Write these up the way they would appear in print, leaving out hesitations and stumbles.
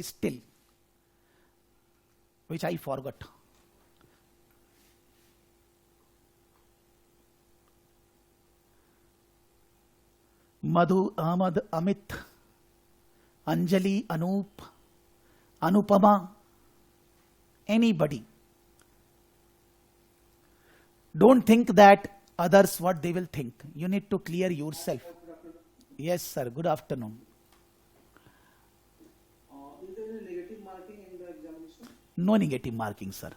still, which I forgot. Madhu, Ahmad, Amit, Anjali, Anup, Anupama, anybody. Don't think that others what they will think. You need to clear yourself. Yes, sir. Good afternoon. Is there any negative marking in the examination? No negative marking, sir.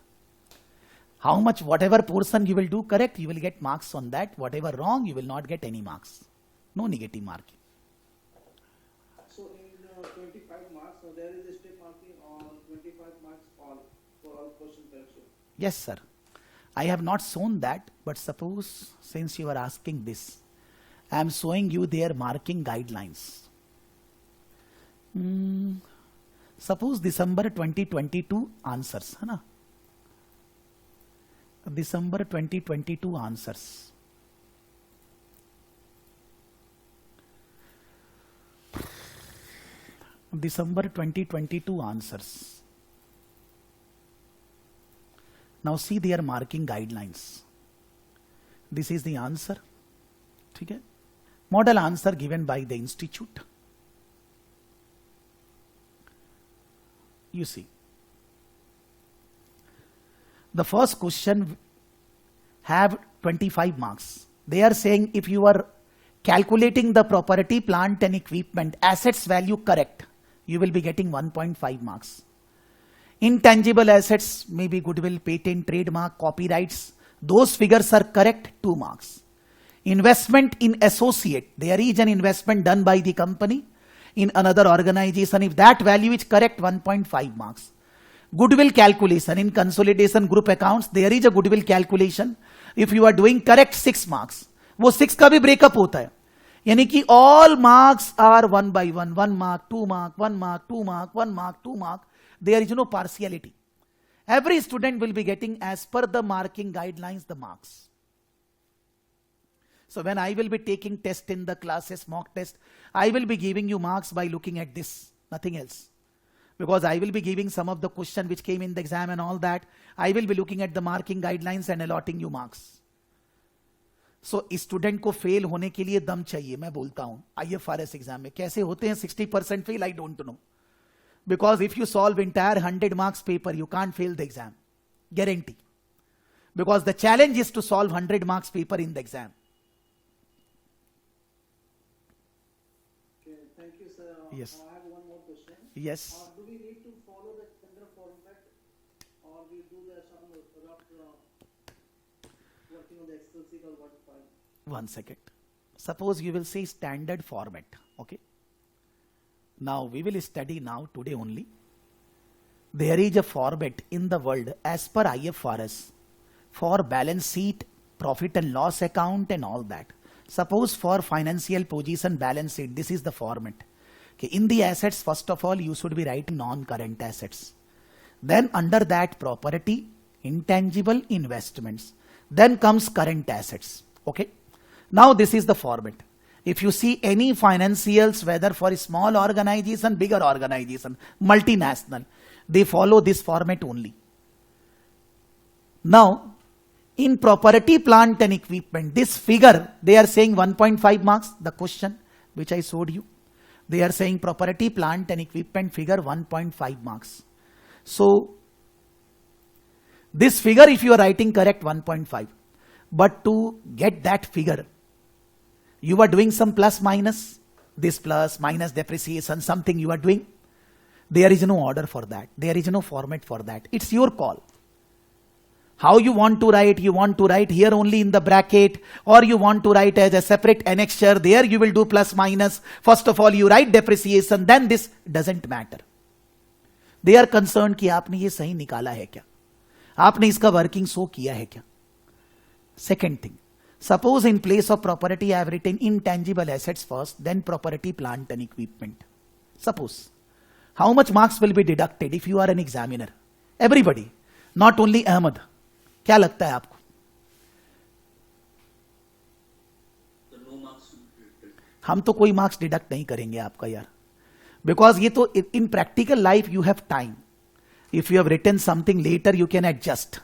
How much, whatever portion you will do correct, you will get marks on that. Whatever wrong, you will not get any marks. No negative marking. So in 25 marks, so there is a step marking on 25 marks all for all question correction. Yes, sir. I have not shown that, but suppose, since you are asking this, I am showing you their marking guidelines. Suppose December 2022 answers, है ना? December 2022 answers. December 2022 answers. Now see their marking guidelines. This is the answer. Okay? Model answer given by the institute. You see. The first question have 25 marks. They are saying if you are calculating the property, plant and equipment, assets value correct, you will be getting 1.5 marks. Intangible assets, maybe goodwill, patent, trademark, copyrights, those figures are correct, 2 marks. Investment in associate, there is an investment done by the company in another organization. If that value is correct, 1.5 marks. Goodwill calculation in consolidation group accounts, there is a goodwill calculation. If you are doing correct, 6 marks. वो 6 का भी breakup होता है. यानी कि all marks are 1 by 1. 1 mark, 2 mark, 1 mark, 2 mark, 1 mark, 2 mark. There is no partiality. Every student will be getting as per the marking guidelines the marks. So when I will be taking test in the classes, mock test, I will be giving you marks by looking at this, nothing else. Because I will be giving some of the question which came in the exam and all that. I will be looking at the marking guidelines and allotting you marks. So student को fail होने के लिए दम चाहिए. मैं बोलता हूँ IFRS exam में कैसे होते हैं 60% fail, I don't know. Because if you solve entire 100 marks paper, you can't fail the exam. Guarantee. Because the challenge is to solve 100 marks paper in the exam. Okay, thank you, sir. Yes. I have one more question. Yes. Do we need to follow the standard format or we do the some rough working on the Excel sheet or Word file? One second. Suppose you will say standard format. Okay. Now we will study now today only. There is a format in the world as per IFRS for balance sheet, profit and loss account and all that. Suppose for financial position balance sheet, this is the format. Okay, in the assets, first of all, you should be writing non-current assets. Then under that property, intangible investments. Then comes current assets. Okay. Now this is the format. If you see any financials, whether for a small organization, bigger organization, multinational, they follow this format only. Now, in property, plant and equipment, this figure, they are saying 1.5 marks, the question which I showed you. They are saying property, plant and equipment figure 1.5 marks. So, this figure, if you are writing correct, 1.5. But to get that figure, you are doing some plus minus, this plus minus depreciation, something you are doing. There is no order for that. There is no format for that. It's your call. How you want to write here only in the bracket, or you want to write as a separate annexure, there you will do plus minus. First of all, you write depreciation, then this doesn't matter. They are concerned कि आपने ये सही निकाला है क्या? आपने इसका working show किया है क्या? Second thing. Suppose in place of property I have written intangible assets first, then property, plant and equipment. Suppose. How much marks will be deducted if you are an examiner? Everybody. Not only Ahmed. क्या लगता है आपको? हम तो कोई marks deduct नहीं करेंगे आपका यार. Because ये तो in practical life you have time. If you have written something later, you can adjust.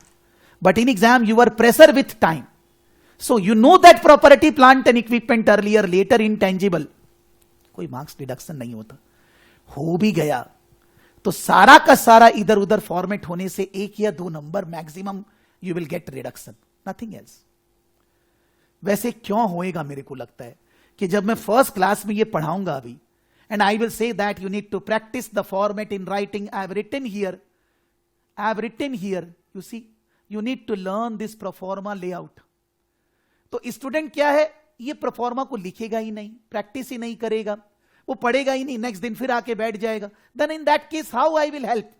But in exam, you are pressure with time. So you know that property, plant and equipment earlier, later intangible. कोई marks deduction नहीं होता. हो भी गया तो सारा का सारा इधर उधर फॉर्मेट होने से एक या दो number maximum you will get reduction, nothing else. वैसे क्यों होएगा मेरे को लगता है कि जब मैं फर्स्ट क्लास में ये पढ़ाऊंगा अभी, and I will say that you need to practise the format in writing. I have written here, you see, you need to learn this proforma layout. तो स्टूडेंट क्या है, ये प्रोफॉर्मा को लिखेगा ही नहीं, प्रैक्टिस ही नहीं करेगा, वो पढ़ेगा ही नहीं, नेक्स्ट दिन फिर आके बैठ जाएगा. Then in that case how I will help?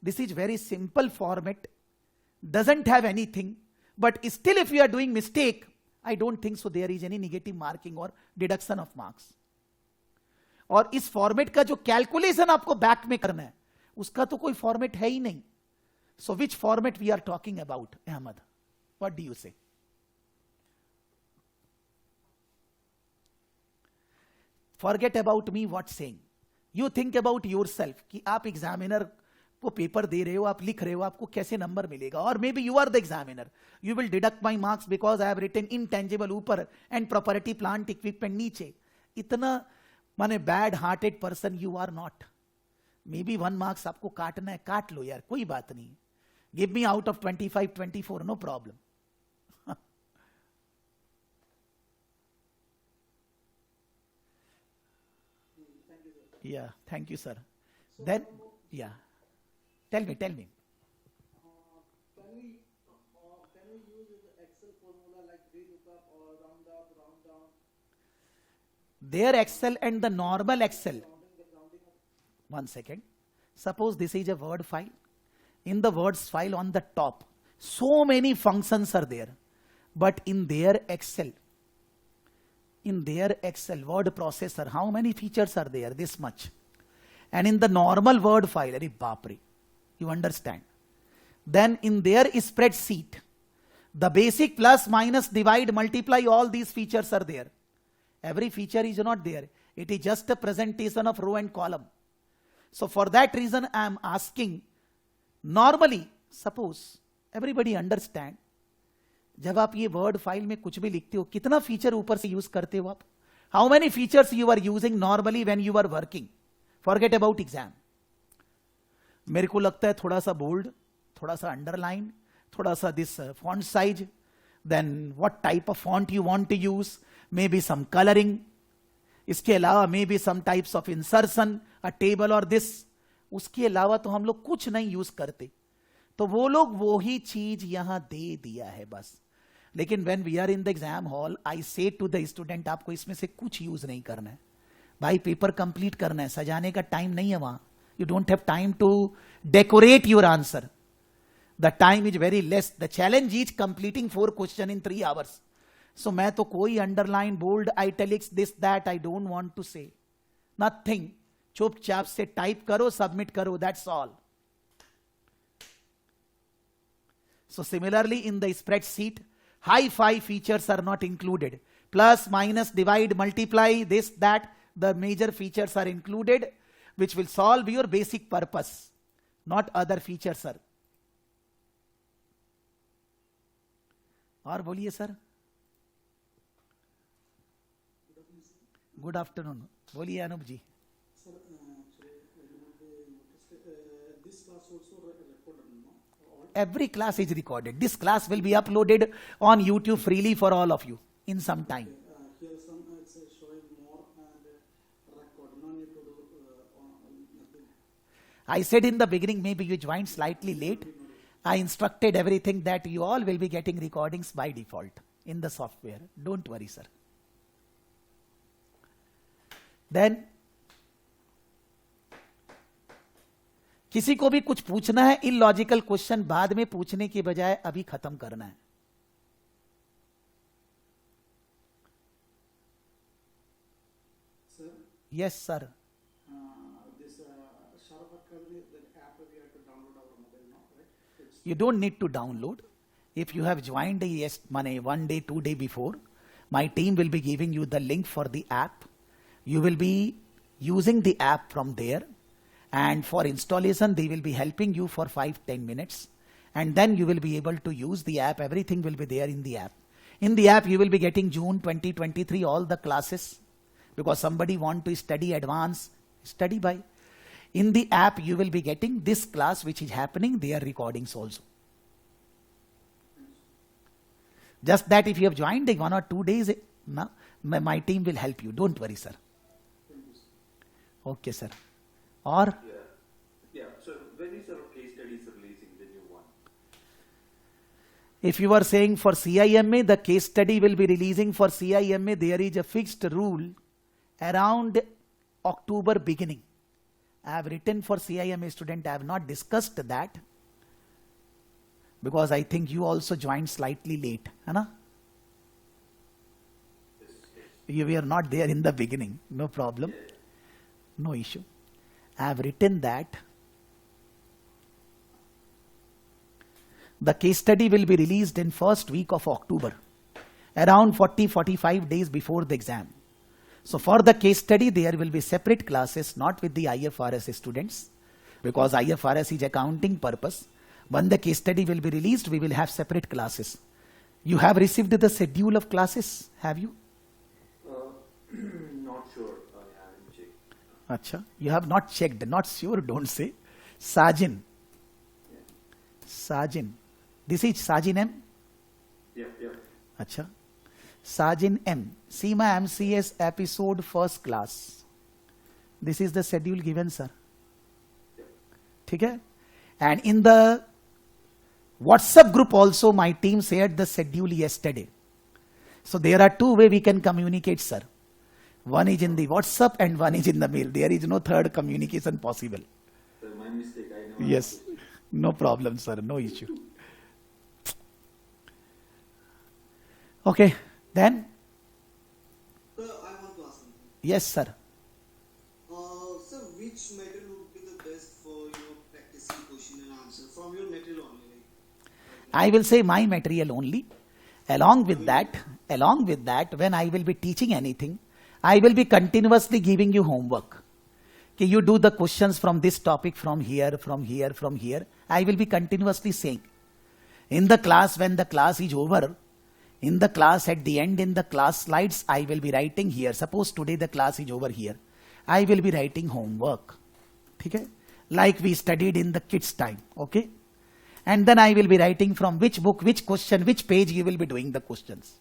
This is very simple format, doesn't have anything, but still if you are doing mistake, I don't think so there is any negative marking और deduction of marks. और इस format का जो calculation आपको back में करना है, उसका तो कोई फॉर्मेट है ही नहीं. So which format we are talking about, Ahmed, what do you say? Forget about me what saying. You think about yourself कि आप एग्जामिनर को पेपर दे रहे हो, आप लिख रहे हो, आपको कैसे नंबर मिलेगा. और maybe you are the examiner, you will deduct my marks because I have written intangible ऊपर एंड प्रॉपर्टी प्लांट इक्विपमेंट नीचे. इतना माने bad hearted person you are not. Maybe 1 marks आपको काटना है, काट लो यार, कोई बात नहीं. Give me out of 25 24, no problem. Yeah, thank you, sir. Then, yeah. Tell me. Can we use the Excel formula like VLOOKUP or round up, round down? Their Excel and the normal Excel. One second. Suppose this is a Word file. In the Words file on the top, so many functions are there. But in their Excel, word processor, how many features are there? This much. And in the normal Word file, arey baapre, you understand? Then in their spreadsheet, the basic plus, minus, divide, multiply, all these features are there. Every feature is not there. It is just a presentation of row and column. So for that reason, I am asking, normally, suppose, everybody understand, जब आप ये word file में कुछ भी लिखते हो, कितना feature ऊपर से यूज करते हो आप? How many features you are using normally when you are working? Forget about exam. मेरे को लगता है थोड़ा सा बोल्ड, थोड़ा सा अंडरलाइन, थोड़ा सा this font size, then what type of font you want to use, maybe some colouring, इसके अलावा maybe some types of insertion, a table और दिस. उसके अलावा तो हम लोग कुछ नहीं यूज करते. तो वो लोग वो ही चीज यहां दे दिया है बस. लेकिन when we are in the exam hall, I say to the student, आपको इसमें से कुछ यूज नहीं करना है भाई, पेपर कंप्लीट करना है, सजाने का टाइम नहीं है वहां. You don't have time to decorate your answer. The time is very less. The challenge is completing 4 question in 3 hours. So मैं तो कोई underline, bold, italics, this that I don't want to say, nothing. चुपचाप से type करो, submit करो, that's all. So similarly in the spreadsheet, high-fi features are not included. Plus, minus, divide, multiply, this, that, the major features are included, which will solve your basic purpose, not other features, sir. और बोलिए sir. Good afternoon. बोलिए अनूप जी. Sir, this class also recorded, no? Every class is recorded. This class will be uploaded on YouTube freely for all of you in some time. Here some it's showing more and record. No need to do nothing. I said in the beginning, maybe you joined slightly late. I instructed everything that you all will be getting recordings by default in the software. Don't worry, sir. Then किसी को भी कुछ पूछना है, illogical question बाद में पूछने की बजाय अभी खत्म करना है. Sir, yes sir. This Sharp Academy, the app we have to download our mobile now, right? You don't need to download. If you have joined one day, 2 days before, my team will be giving you the link for the app. You will be using the app from there, and for installation they will be helping you for 5-10 minutes, and then you will be able to use the app. Everything will be there in the app. In the app you will be getting June 2023 all the classes, because somebody want to study advance, study by. In the app you will be getting this class which is happening, their recordings also. Just that if you have joined in 1 or 2 days, my team will help you. Don't worry, sir. Okay, sir. Or? Yeah. So when is our case studies releasing the new one? If you are saying for CIMA, the case study will be releasing for CIMA. There is a fixed rule around October beginning. I have written for CIMA student. I have not discussed that, because I think you also joined slightly late. Yes. You were not there in the beginning. No problem. No issue. I have written that the case study will be released in first week of October, around 40-45 days before the exam. So for the case study, there will be separate classes, not with the IFRS students, because IFRS is accounting purpose. When the case study will be released, we will have separate classes. You have received the schedule of classes, have you? Not sure. I haven't checked. Acha, you have not checked. Not sure, don't say. Sajin. Yeah. Sajin. This is Sajin M? Yeah. Acha. Sajin M. SEMA MCS episode first class. This is the schedule given, sir. Yeah. Okay? And in the WhatsApp group also, my team shared the schedule yesterday. So there are 2 ways we can communicate, sir. One is in the WhatsApp and one is in the mail. There is no third communication possible. So my mistake. I never. Yes. No problem, sir. No issue. Okay. Then? Sir, I want to ask something. Yes, sir. Sir, which material would be the best for practicing question and answer from your material only? I will say my material only. Along with that, when I will be teaching anything, I will be continuously giving you homework. Okay, you do the questions from this topic, from here, from here, from here. I will be continuously saying. In the class, when the class is over, in the class, at the end, in the class slides, I will be writing here. Suppose today the class is over here. I will be writing homework. Okay? Like we studied in the kids' time. Okay? And then I will be writing from which book, which question, which page you will be doing the questions.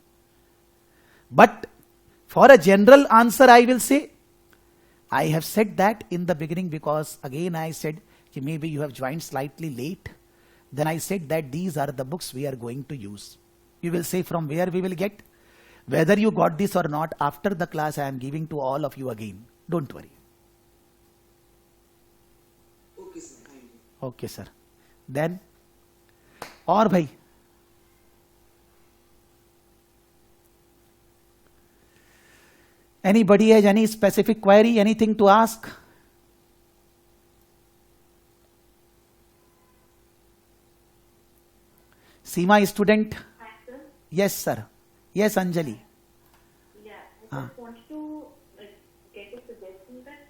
But for a general answer, I will say, I have said that in the beginning, because again I said, maybe you have joined slightly late. Then I said that these are the books we are going to use. You will say from where we will get. Whether you got this or not, after the class I am giving to all of you again. Don't worry. Okay, sir. Thank you. Okay, sir. Then, और भाई anybody has any specific query, anything to ask? Seema student? Hi, sir. Yes, sir. Yes, Anjali. Yeah, I just wanted to get a suggestion that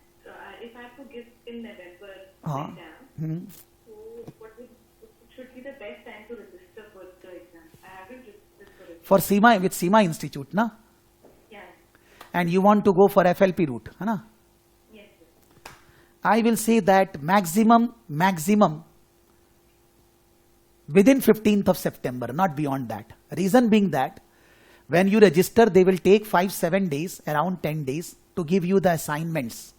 if I have to give in November exam, so what should be the best time to register for the exam? I haven't registered for it. For Seema, with Seema Institute, na? Yeah. And you want to go for FLP route, है ना? Yes, sir. I will say that maximum within 15th of September, not beyond that. Reason being that when you register, they will take 5-7 days, around 10 days to give you the assignments.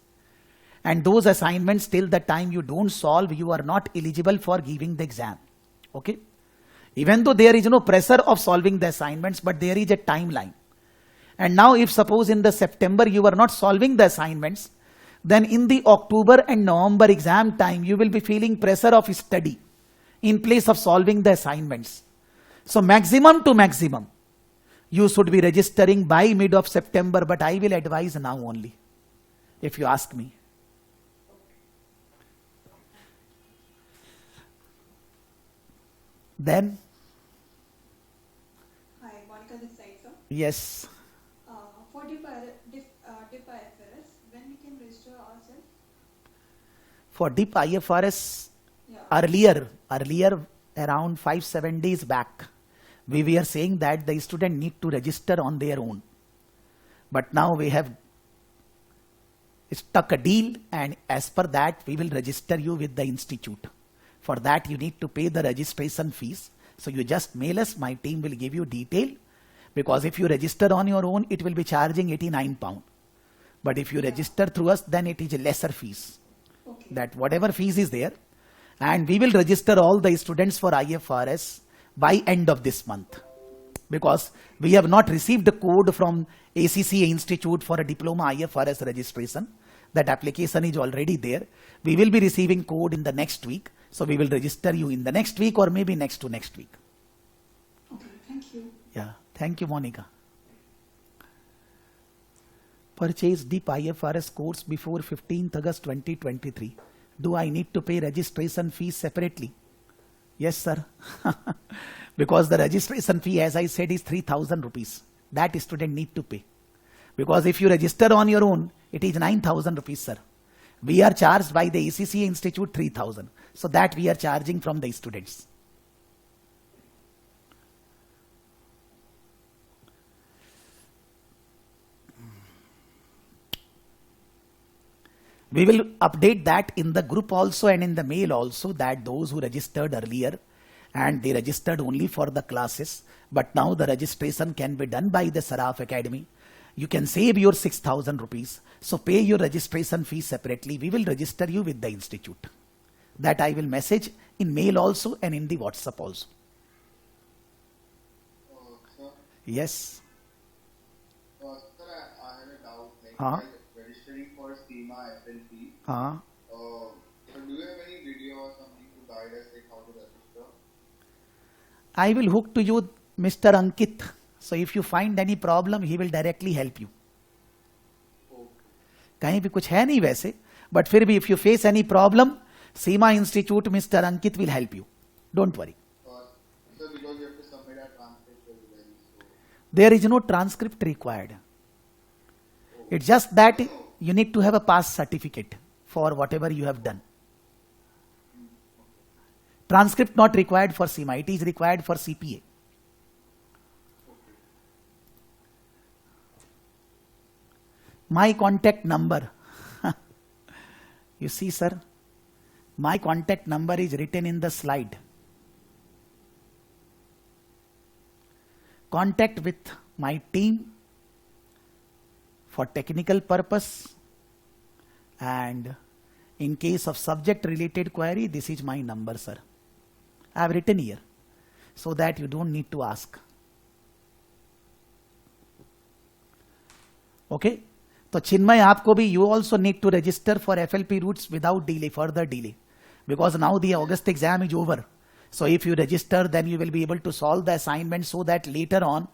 And those assignments, till the time you don't solve, you are not eligible for giving the exam. Okay? Even though there is no pressure of solving the assignments, but there is a timeline. And now if suppose in the September you are not solving the assignments, then in the October and November exam time, you will be feeling pressure of study in place of solving the assignments. So maximum to maximum, you should be registering by mid of September, but I will advise now only, if you ask me. Then? Hi, Monica this side, sir. Yes. For DIP IFRS, when we can register For DIP IFRS, earlier around 5-7 days back, we were saying that the student need to register on their own. But now we have struck a deal, and as per that, we will register you with the institute. For that, you need to pay the registration fees. So you just mail us, my team will give you detail. Because if you register on your own, it will be charging £89. But if you register through us, then it is a lesser fees. Okay. That whatever fees is there, and we will register all the students for IFRS by end of this month. Because we have not received the code from ACCA Institute for a diploma IFRS registration. That application is already there. We will be receiving code in the next week. So we will register you in the next week or maybe next to next week. Okay, thank you. Yeah, thank you, Monica. Purchase DIP IFRS course before 15th August 2023. Do I need to pay registration fees separately? Yes, sir. Because the registration fee, as I said, is 3,000 rupees. That student need to pay. Because if you register on your own, it is 9,000 rupees, sir. We are charged by the ACCA Institute 3,000. So that we are charging from the students. We will update that in the group also and in the mail also, that those who registered earlier and they registered only for the classes, but now the registration can be done by the Saraf Academy. You can save your 6,000 rupees. So pay your registration fee separately. We will register you with the institute. That I will message in mail also and in the WhatsApp also. Sir, Yes. sir, I have a doubt. Like, Huh? while registering for SEMA FLP, Uh, so do you have any video or something to guide us like how to register? I will hook to you Mr. Ankit. So if you find any problem, he will directly help you. कहीं भी कुछ है नहीं वैसे, but फिर भी if you face any problem, SEMA Institute, Mr. Ankit will help you. Don't worry. Sir, because you have to submit a transcript as well. So, There is no transcript required. It's just that you need to have a pass certificate for whatever you have done. Transcript not required for SEMA. It is required for CPA. My contact number. You see, sir, my contact number is written in the slide. Contact with my team for technical purpose, and in case of subject related query, this is my number, sir. I have written here so that you don't need to ask. Okay? So Chinmay, आपको भी you also need to register for FLP routes without delay, further delay, because now the August exam is over. So if you register, then you will be able to solve the assignment so that later on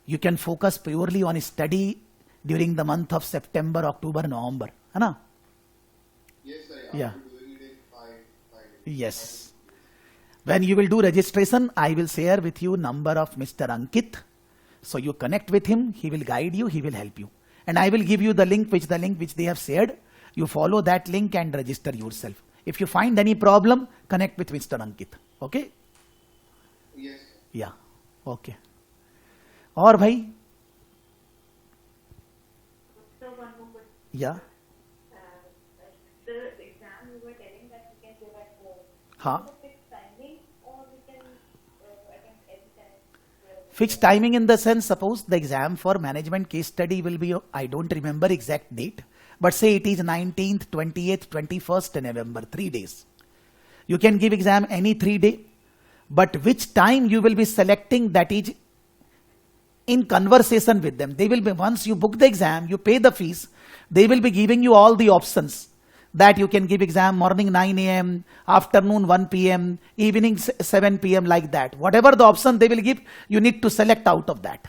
you can focus purely on study during the month of September, October, November. है ना? yes, sir. Yeah. I'll be doing it in 5 days. Yes. When you will do registration, I will share with you number of Mr. Ankit. So you connect with him, he will guide you, he will help you. And I will give you the link which they have shared. You follow that link and register yourself. If you find any problem, connect with Mr. Ankit. Okay? Yes, sir. Yeah. Okay. और भाई? So one more question. Yeah. The exam you were telling that we can give at home. हाँ. Is it a fixed timing or we can attempt anytime? Fixed timing in the sense, suppose the exam for management case study will be, I don't remember exact date, but say it is 19th, 28th, 21st November, 3 days. You can give exam any 3 day, but which time you will be selecting, that is in conversation with them. They will be, once you book the exam, you pay the fees, they will be giving you all the options that you can give exam morning 9 a.m., afternoon 1 p.m., evening 7 p.m. like that. Whatever the option they will give, you need to select out of that.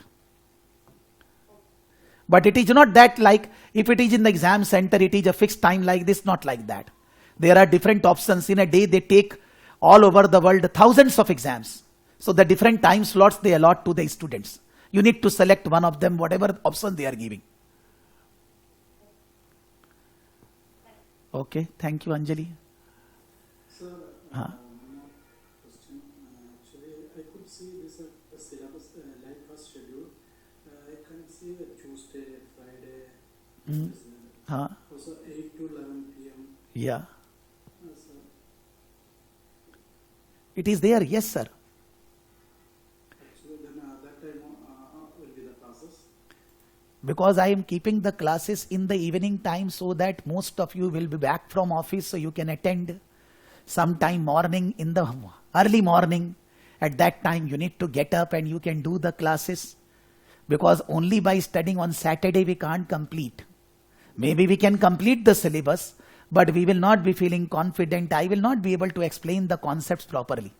But it is not that like, if it is in the exam center, it is a fixed time like this, not like that. There are different options. In a day, they take all over the world thousands of exams. So the different time slots they allot to the students. You need to select one of them, whatever option they are giving. Okay, thank you, Anjali. Sir, Huh? one more question. Actually, I could see this the syllabus like first schedule. I can see Tuesday, Friday, Hmm. Huh? also 8 to 11 p.m. Yeah. Sir, It is there, yes, sir. actually, then that time will be the classes. Because I am keeping the classes in the evening time so that most of you will be back from office, so you can attend sometime morning in the early morning. At that time you need to get up and you can do the classes, because only by studying on Saturday we can't complete. Maybe we can complete the syllabus, but we will not be feeling confident. I will not be able to explain the concepts properly.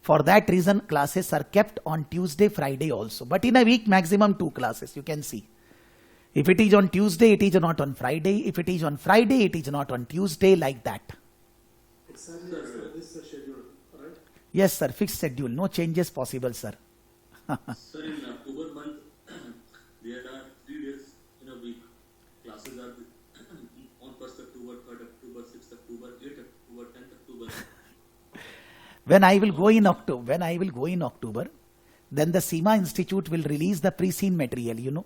For that reason, classes are kept on Tuesday, Friday also. But in a week, maximum 2 classes, you can see. If it is on Tuesday, it is not on Friday. If it is on Friday, it is not on Tuesday, like that. Exactly as per this schedule, right? Yes, sir, fixed schedule. No changes possible, sir. Sir, in October month, there are 3 days in a week. Classes are on 1st October, 3rd October, 6th October, 8th October, 10th October. When I will go in October, then the SEMA Institute will release the pre-scene material, you know.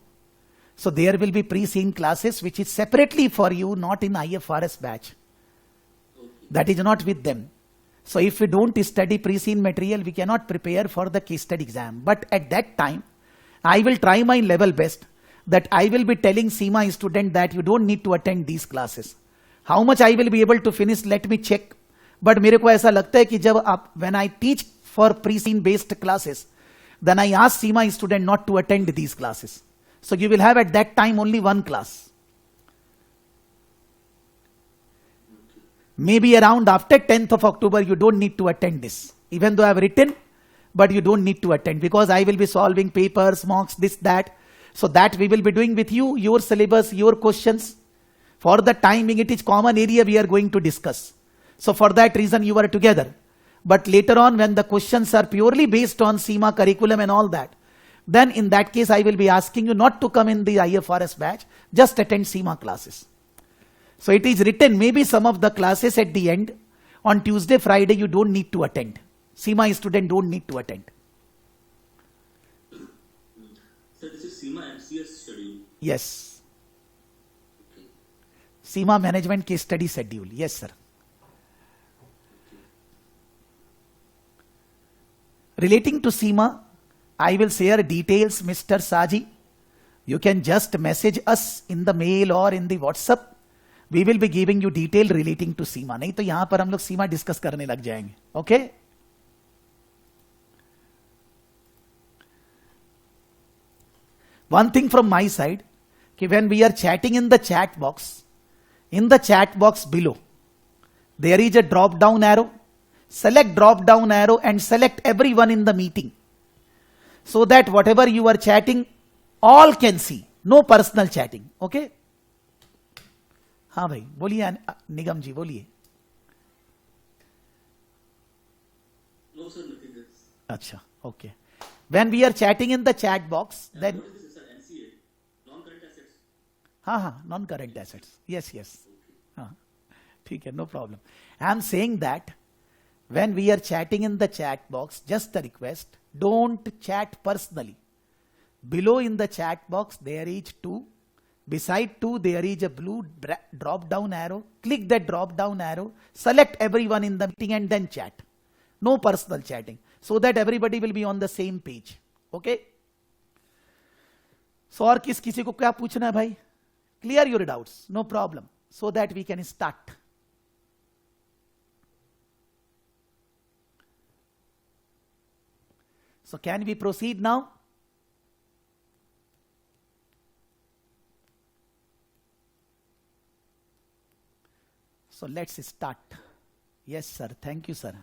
So there will be pre-scene classes which is separately for you, not in IFRS batch. Okay. That is not with them. So if we don't study pre-scene material, we cannot prepare for the case study exam. But at that time, I will try my level best that I will be telling SEMA student that you don't need to attend these classes. How much I will be able to finish, let me check. But मेरे को ऐसा लगता है कि जब आप, when I teach for pre-scene based classes, then I ask SEMA student not to attend these classes. So you will have at that time only 1 class. Maybe around after 10th of October, you don't need to attend this. Even though I have written, but you don't need to attend, because I will be solving papers, mocks, this, that. So that we will be doing with you, your syllabus, your questions. For the timing, it is common area we are going to discuss. So for that reason, you are together. But later on, when the questions are purely based on SEMA curriculum and all that, then in that case, I will be asking you not to come in the IFRS batch, just attend SEMA classes. So it is written, maybe some of the classes at the end, on Tuesday, Friday, you don't need to attend. SEMA student don't need to attend. Sir, this is SEMA MCS schedule. Yes. Okay. SEMA management case study schedule. Yes, sir. Relating to SEMA, I will share details, Mr. Saji. You can just message us in the mail or in the WhatsApp. We will be giving you detail relating to SEMA. नहीं तो यहाँ पर हम लोग SEMA discuss करने लग जाएंगे. Okay? One thing from my side, कि when we are chatting in the chat box below, there is a drop down arrow. Select drop down arrow and select everyone in the meeting, so that whatever you are chatting, all can see. No personal chatting. Okay? हाँ भाई बोलिए निगम जी बोलिए. No, sir, nothing else. अच्छा, okay. When we are chatting in the chat box, And then what is this, sir? NCA, non-current assets. हाँ non-current assets. Yes. हाँ ठीक है, no problem. I am saying that when we are chatting in the chat box, just a request, don't chat personally. Below in the chat box, there is 2. Beside 2, there is a blue drop down arrow. Click that drop down arrow, select everyone in the meeting and then chat. No personal chatting, so that everybody will be on the same page. Okay? So और किसी को क्या पूछना है भाई? Clear your doubts, no problem, so that we can start. So can we proceed now? So let's start. Yes, sir. Thank you, sir.